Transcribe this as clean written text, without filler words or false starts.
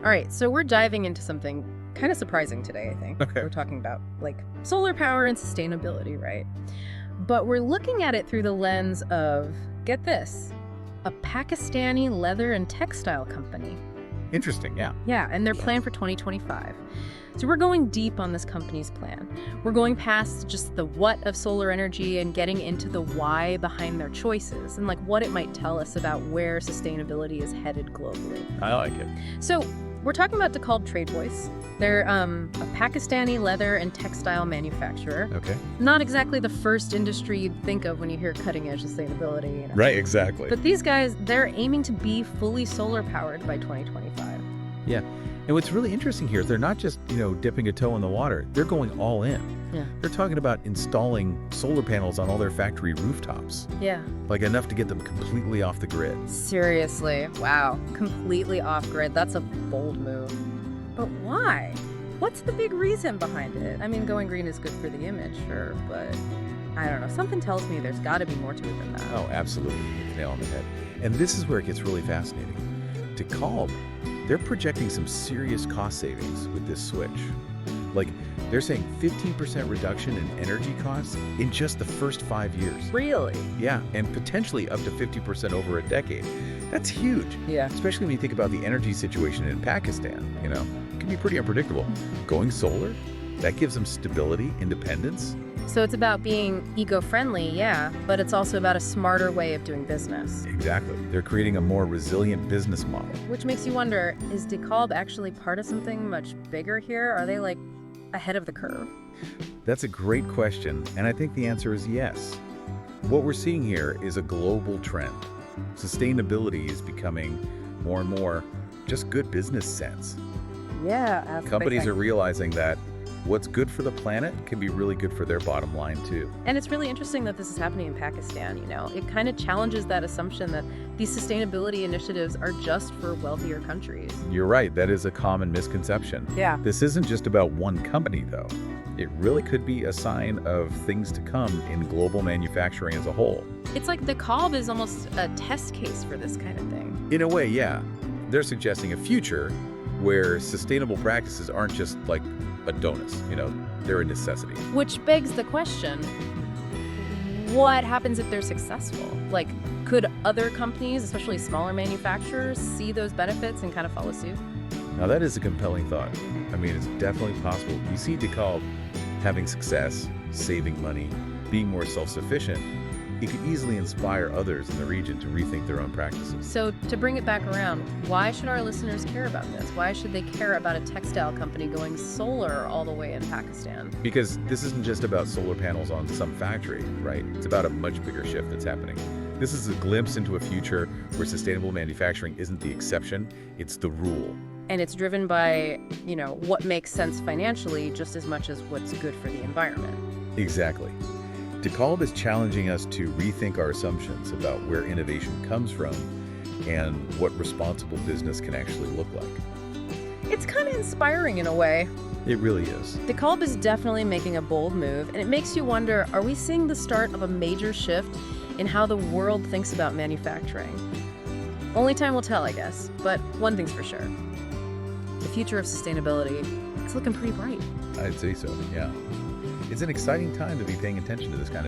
All right, so we're diving into something kind of surprising today, I think. Okay. We're talking about like solar power and sustainability, right? But we're looking at it through the lens of, get this, a Pakistani leather and textile company. Interesting, yeah. Yeah, and their plan for 2025. So we're going deep on this company's plan. We're going past just the what of solar energy and getting into the why behind their choices and like what it might tell us about where sustainability is headed globally. I like it. So we're talking about DEKALB Trade Voice. They're a Pakistani leather and textile manufacturer. Okay. Not exactly the first industry you'd think of when you hear cutting-edge sustainability. Right, exactly. But these guys, they're aiming to be fully solar-powered by 2025. Yeah. And what's really interesting here is they're not just, dipping a toe in the water. They're going all in. Yeah. They're talking about installing solar panels on all their factory rooftops. Yeah. Like enough to get them completely off the grid. Seriously. Wow. Completely off-grid. That's a bold move. But why? What's the big reason behind it? I mean, going green is good for the image, sure, but I don't know. Something tells me there's got to be more to it than that. Oh, absolutely. Hit the nail on the head. And this is where it gets really fascinating. DEKALB, they're projecting some serious cost savings with this switch. Like, they're saying 15% reduction in energy costs in just the first 5 years. Really? Yeah, and potentially up to 50% over a decade. That's huge. Yeah. Especially when you think about the energy situation in Pakistan, It can be pretty unpredictable. Going solar, that gives them stability, independence. So it's about being eco-friendly, yeah, but it's also about a smarter way of doing business. Exactly. They're creating a more resilient business model. Which makes you wonder, is DEKALB actually part of something much bigger here? Are they like ahead of the curve? That's a great question, and I think the answer is yes. What we're seeing here is a global trend. Sustainability is becoming more and more just good business sense. Yeah. Companies are realizing that what's good for the planet can be really good for their bottom line too. And it's really interesting that this is happening in Pakistan, It kind of challenges that assumption that these sustainability initiatives are just for wealthier countries. You're right, that is a common misconception. Yeah. This isn't just about one company though. It really could be a sign of things to come in global manufacturing as a whole. It's like DEKALB is almost a test case for this kind of thing. In a way, yeah. They're suggesting a future where sustainable practices aren't just like a donus, they're a necessity. Which begs the question, what happens if they're successful? Like, could other companies, especially smaller manufacturers, see those benefits and kind of follow suit? Now that is a compelling thought. I mean, it's definitely possible. You see DEKALB having success, saving money, being more self-sufficient. It could easily inspire others in the region to rethink their own practices. So to bring it back around, why should our listeners care about this? Why should they care about a textile company going solar all the way in Pakistan? Because this isn't just about solar panels on some factory, right? It's about a much bigger shift that's happening. This is a glimpse into a future where sustainable manufacturing isn't the exception, it's the rule. And it's driven by, what makes sense financially just as much as what's good for the environment. Exactly. DEKALB is challenging us to rethink our assumptions about where innovation comes from and what responsible business can actually look like. It's kind of inspiring in a way. It really is. DEKALB is definitely making a bold move, and it makes you wonder, are we seeing the start of a major shift in how the world thinks about manufacturing? Only time will tell, I guess, but one thing's for sure. The future of sustainability, it's looking pretty bright. I'd say so, yeah. It's an exciting time to be paying attention to this kind of